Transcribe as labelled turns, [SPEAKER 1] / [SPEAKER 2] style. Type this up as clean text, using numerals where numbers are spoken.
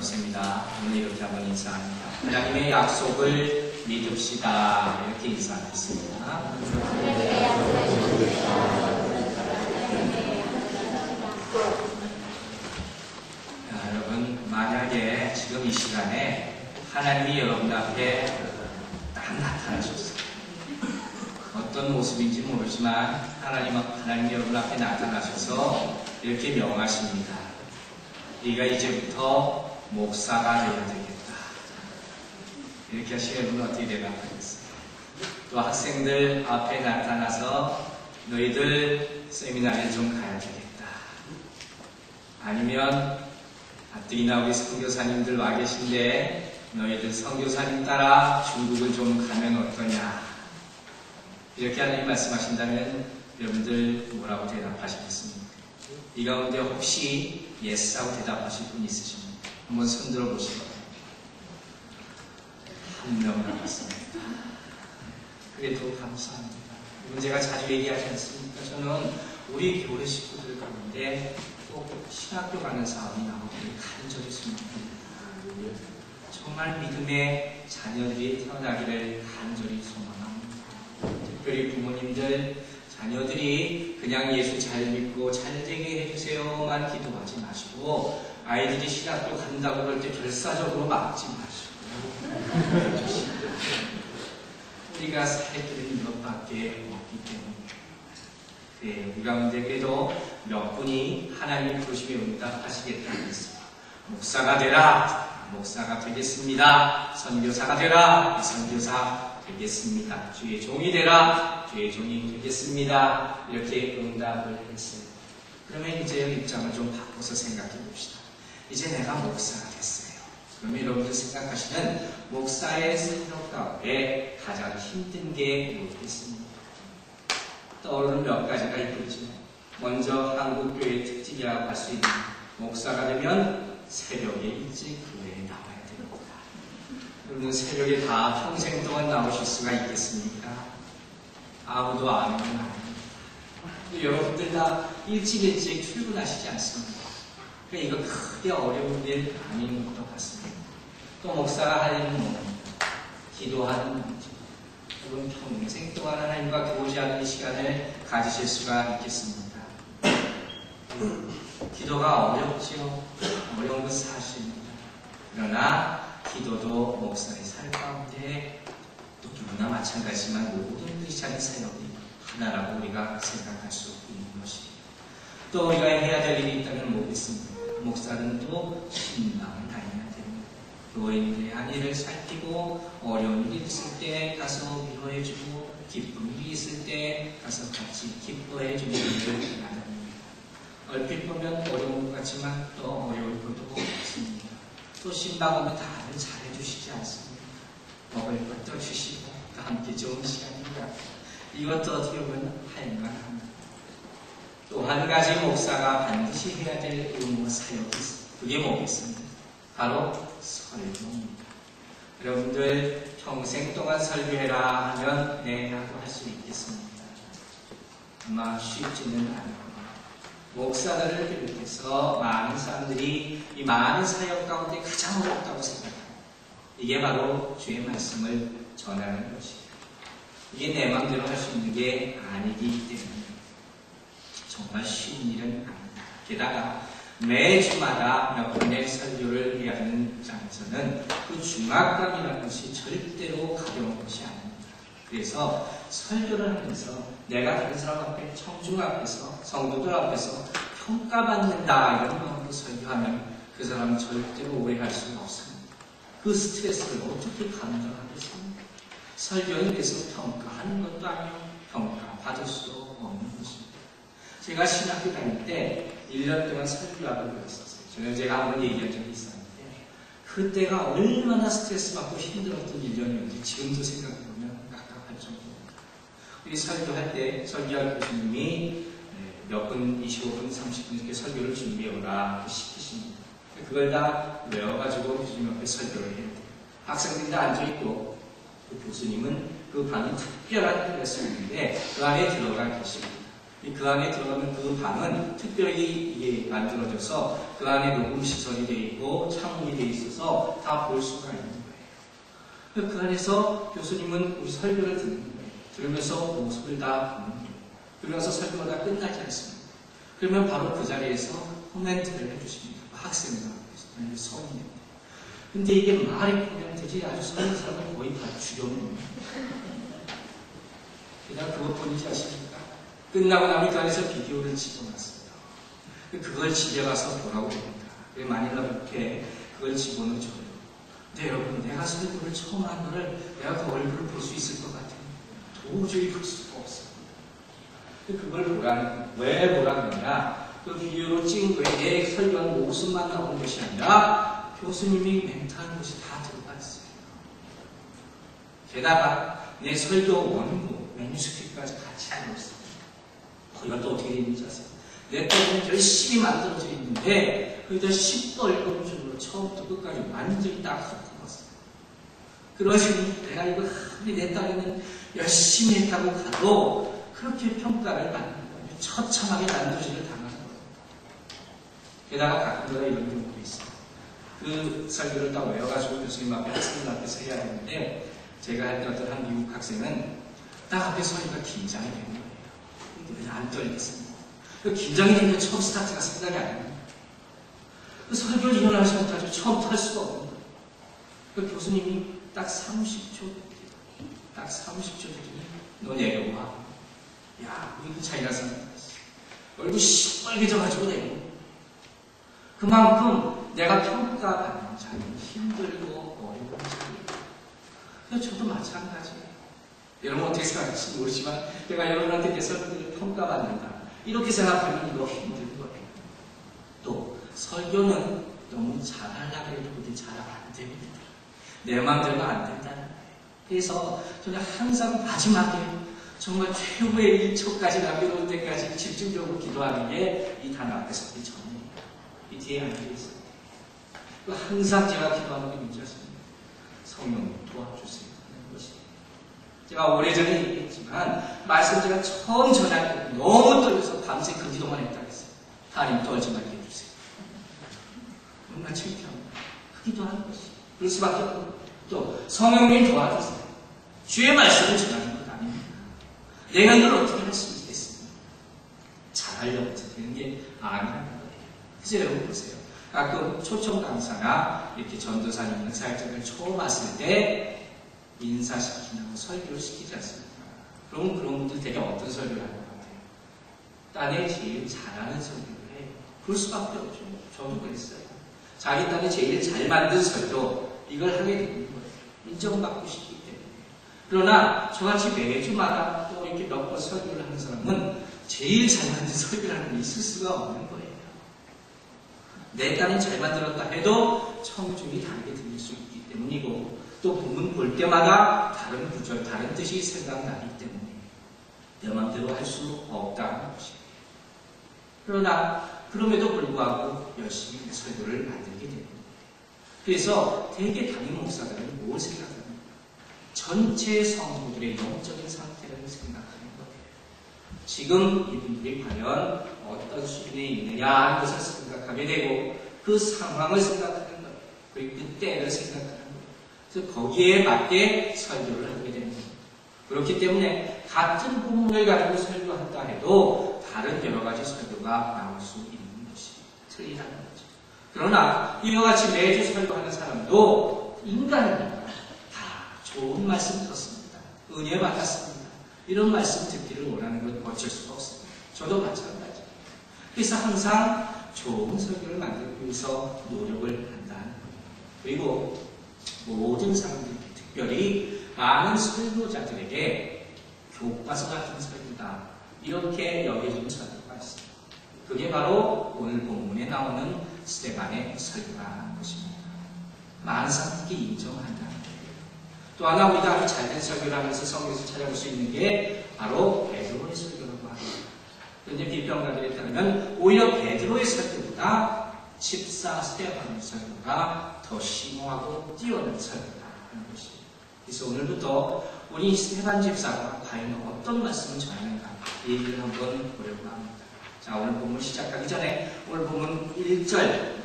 [SPEAKER 1] 나눴습니다. 오늘 이렇게 한번 인사합니다. 하나님의 약속을 믿읍시다. 이렇게 인사하겠습니다. 여러분, 만약에 지금 이 시간에 하나님이 여러분 앞에 딱 나타나셨어요. 어떤 모습인지 모르지만 하나님 여러분 앞에 나타나셔서 이렇게 명하십니다. 네가 이제부터 목사가 되어야 되겠다. 이렇게 하시면 여러분 어떻게 대답하겠어요? 또 학생들 앞에 나타나서 너희들 세미나에 좀 가야 되겠다. 아니면 가뜩이나 우리 선교사님들 와 계신데 너희들 선교사님 따라 중국을 좀 가면 어떠냐. 이렇게 하나님 말씀하신다면 여러분들 뭐라고 대답하시겠습니까? 이 가운데 혹시 예스라고 대답하실 분 있으십니까? 한번 손들어 보시기 바랍니다. 한 명 남았습니다. 그래도 감사합니다. 이건 제가 자주 얘기하지 않습니까? 저는 우리 교회 식구들 가운데 꼭 신학교 가는 사람이 나오기를 간절히 소망합니다. 정말 믿음의 자녀들이 태어나기를 간절히 소망합니다. 특별히 부모님들 자녀들이 그냥 예수 잘 믿고 잘 되게 해주세요만 기도하지 마시고 아이들이 신학교 간다고 그럴 때 결사적으로 막지 마시고 우리가 살 길은 이것밖에 없기 때문에 우리 가운데 그래도 몇 분이 하나님의 부르심에 응답하시겠다고 했습니다. 목사가 되라. 목사가 되겠습니다. 선교사가 되라. 선교사 되겠습니다. 주의 종이 되라. 주의 종이 되겠습니다. 이렇게 응답을 했어요. 그러면 이제 입장을 좀 바꿔서 생각해 봅시다. 이제 내가 목사가 됐어요. 그러면 여러분들 생각하시는 목사의 생각 가운데 가장 힘든 게 뭐겠습니까? 떠오르는 몇 가지가 있겠죠. 먼저 한국교회의 특징이라고 할 수 있는 목사가 되면 새벽에 일찍 교회에 나와야 됩니다. 여러분 새벽에 다 평생 동안 나오실 수가 있겠습니까? 아무도 안 오는 아닙니다. 여러분들 다 일찍 출근하시지 않습니까? 그러니까 이거 크게 어려운 일 아닌 것 같습니다. 또 목사가 할 일은 뭡니까? 기도하는 문제. 여러분 평생 동안 하나님과 교제하는 시간을 가지실 수가 있겠습니다. 기도가 어렵지요. 어려운 건 사실입니다. 그러나 기도도 목사의 삶 가운데 또 누구나 마찬가지지만 모든 크리스찬의 사역이 하나라고 우리가 생각할 수 있는 것입니다. 또 우리가 해야 될 일이 있다면 뭐겠습니까? 목사는 또 신방을 다녀야 됩니다. 교인들의 안위를 살피고 어려운 일이 있을 때 가서 위로해주고 기쁜 일이 있을 때 가서 같이 기뻐해주는 일을 해야 됩니다. 얼핏 보면 어려운 것 같지만 또 어려울 것도 없습니다. 또 신방 오면 다들 잘해주시지 않습니까? 먹을 것도 주시고 또 함께 좋은 시간입니다. 이것도 어떻게 보면 할만합니다. 또 한 가지 목사가 반드시 해야 될 의무 사역이 있습니다. 그게 뭐겠습니까? 바로 설교입니다. 여러분들 평생 동안 설교해라 하면 네 라고 할 수 있겠습니다. 아마 쉽지는 않을 목사들을 비롯해서 많은 사람들이 이 많은 사역 가운데 가장 어렵다고 생각합니다. 이게 바로 주의 말씀을 전하는 것이에요. 이게 내 마음대로 할 수 있는 게 아니기 때문에 정말 쉬운 일은 아닙니다. 게다가 매주마다 몇 번의 설교를 해야 하는 입장에서는 그 중압감이라는 것이 절대로 가벼운 것이 아닙니다. 그래서 설교를 하면서 내가 다른 사람 앞에 청중 앞에서 성도들 앞에서 평가받는다 이런 마음으로 설교하면 그 사람은 절대로 오해할 수가 없습니다. 그 스트레스를 어떻게 감당하겠습니까? 설교에 대해서 평가하는 것도 아니고 평가받을 수도 없는 것입니다. 제가 신학교 다닐 때 1년 동안 설교학을 배웠었어요. 저는 제가 한번 얘기한 적이 있었는데 그때가 얼마나 스트레스 받고 힘들었던 1년이었는지 지금도 생각해보면 깝깝할 정도입니다. 우리 설교할 때 설교할 교수님이 몇 분, 25분, 30분 이렇게 설교를 준비해오라 시키십니다. 그걸 다 외워가지고 교수님 앞에 설교를 해야 돼요. 학생들이 다 앉아있고 그 교수님은 그 방이 특별한 클래스인데 그 안에 들어가 계십니다. 그 안에 들어가면 그 방은 특별히 이게 만들어져서 그 안에 녹음 시설이 되어 있고 창문이 되어 있어서 다 볼 수가 있는 거예요. 그 안에서 교수님은 우리 설교를 듣는 거예요. 들으면서 모습을 다 보는 거예요. 그러면서 설교가 다 끝나지 않습니다. 그러면 바로 그 자리에서 코멘트를 해주십니다. 학생들 앞에서 성인인데. 근데 이게 말이 코멘트지 아주 성인 사람을 거의 다 죽여놓는 거예요. 그냥 그것 뿐이지 않습니까? 끝나고 나면 그 안에서 비디오를 집어놨습니다. 그걸 집에 가서 보라고 합니다. 마닐라 북에 그걸 집어넣어줘요. 근데 여러분, 내가 설교를 처음 한 거를 내가 그 얼굴을 볼 수 있을 것 같아요. 도저히 볼 수가 없어요. 그걸 왜 보라는 거냐? 그 비디오로 찍은 거에 내 설교한 모습만 나오는 것이 아니라 교수님이 멘트하는 것이 다 들어가 있어요. 게다가 내 설교 원고, 매뉴스크립트까지 같이 들어있어요. 거기가 또 어떻게 되는지 아세요? 내 딸은 열심히 만들어져 있는데 거기다 10벌금 중으로 처음부터 끝까지 완전히 딱 섞어봤어요. 그러시니 내가 이거 내 딸이는 열심히 했다고 가도 그렇게 평가를 받는 거예요. 처참하게 난도질을 당하는 거예요. 게다가 가끔가다 이런 경우도 있어요. 그 설교를 딱 외워가지고 교수님 앞에 학생들 앞에서 해야 하는데 제가 했던 어떤 한 미국 학생은 딱 앞에 서니까 긴장이 되는 거예요. 근데 안 떨리겠습니다. 긴장이 되니까 처음 스타트가 생각이 안 납니다. 설교를 일어나지 못하죠. 처음부터 할 수가 없는 거예요. 교수님이 딱 30초 뒤에 너 내려와. 야, 우리 차이가 생각났어. 얼굴이 시뻘개져가지고 내려와. 그만큼 내가 평가받는 자리는 힘들고 어려운 자리예요. 그래서 저도 마찬가지예요. 여러분 어떻게 생각하실지 모르지만 내가 여러분한테 내 설교를 평가받는다. 이렇게 생각하면 이거 힘든 거예요. 또 설교는 너무 잘하려고 해도 그게 잘 안 됩니다. 내 마음대로 안 된다는 거예요. 그래서 저는 항상 마지막에 정말 최후의 1초까지 남겨놓을 때까지 집중적으로 기도하는 게 이 단어 앞에 서기 전이에요. 이 뒤에 앉아있어요. 항상 제가 기도하는 게 문제였습니다. 성령 도와주세요 하는 것이. 제가 오래전에 얘기했지만 말씀 제가 처음 전할 때 너무 떨려서 밤새 그 기도만 했다고 했어요. 하나님 떨지 말게 해주세요. 정말 창피합니다. 그 기도하는 것이. 그럴 수밖에 없고 또 성령님 도와주세요. 주의 말씀을 전하는 것 아닙니다. 내가 이걸 어떻게 할 수 있겠습니까? 잘하려고 해서 되는 게 아니라는 거예요. 그래서 여러분 보세요. 가끔 초청 강사나 이렇게 전도사님이나 사역자들 처음 왔을 때 인사시키냐고 설교를 시키지 않습니까? 그럼 그런 분들 되게 어떤 설교를 하는 것 같아요? 딴에 제일 잘하는 설교를 해요. 그럴 수밖에 없죠. 저도 그랬어요. 자기 딴에 제일 잘 만든 설교, 이걸 하게 되는 거예요. 인정받고 싶기 때문에. 그러나 저같이 매주마다 또 이렇게 몇 번 설교를 하는 사람은 제일 잘 만든 설교를 하는 게 있을 수가 없는 거예요. 내 딴이 잘 만들었다 해도 청중이 다르게 들릴 수 있기 때문이고 또 본문 볼 때마다 다른 구절, 다른 뜻이 생각나기 때문에 내 마음대로 할 수 없다는 것이에요. 그러나 그럼에도 불구하고 열심히 설교를 만들게 됩니다. 그래서 대개 담임 목사들은 뭘 생각합니까? 전체 성도들의 영적인 상태를 생각하는 거예요. 지금 이분들이 과연 어떤 수준에 있느냐 하는 것을 생각하게 되고 그 상황을 생각하는 거예요. 그리고 그 때를 생각하는 거예요. 그래서 거기에 맞게 설교를 하게 되는 거예요. 그렇기 때문에 같은 본문을 가지고 설교한다 해도 다른 여러 가지 설교가 나올 수 있는 것이 틀리다는 거죠. 그러나 이와 같이 매주 설교하는 사람도 인간이니까 다 좋은 말씀 들었습니다. 은혜 받았습니다. 이런 말씀 듣기를 원하는 건 어쩔 수가 없습니다. 저도 마찬가지예요. 그래서 항상 좋은 설교를 만들기 위해서 노력을 한다는 거예요. 그리고 모든 사람들이 특별히 많은 설교자들에게 교과서 같은 설교다 이렇게 여겨지는 설교가 있습니다. 그게 바로 오늘 본문에 나오는 스데반의 설교라는 것입니다. 많은 사람들이 인정한다는 거예요. 또 하나 우리가 아주 잘된 설교를 하면서 성경에서 찾아볼 수 있는 게 바로 베드로의 설교라고 합니다. 그런데 비평가들에 따르면 오히려 베드로의 설교보다 집사 스데반의 설교가 더 심오하고 뛰어난 설교라는 것입니다. 그래서 오늘부터 우리 스데반 집사가 과연 어떤 말씀을 전하는가 얘기를 한번 보려고 합니다. 자, 오늘 본문 시작하기 전에 오늘 본문 1절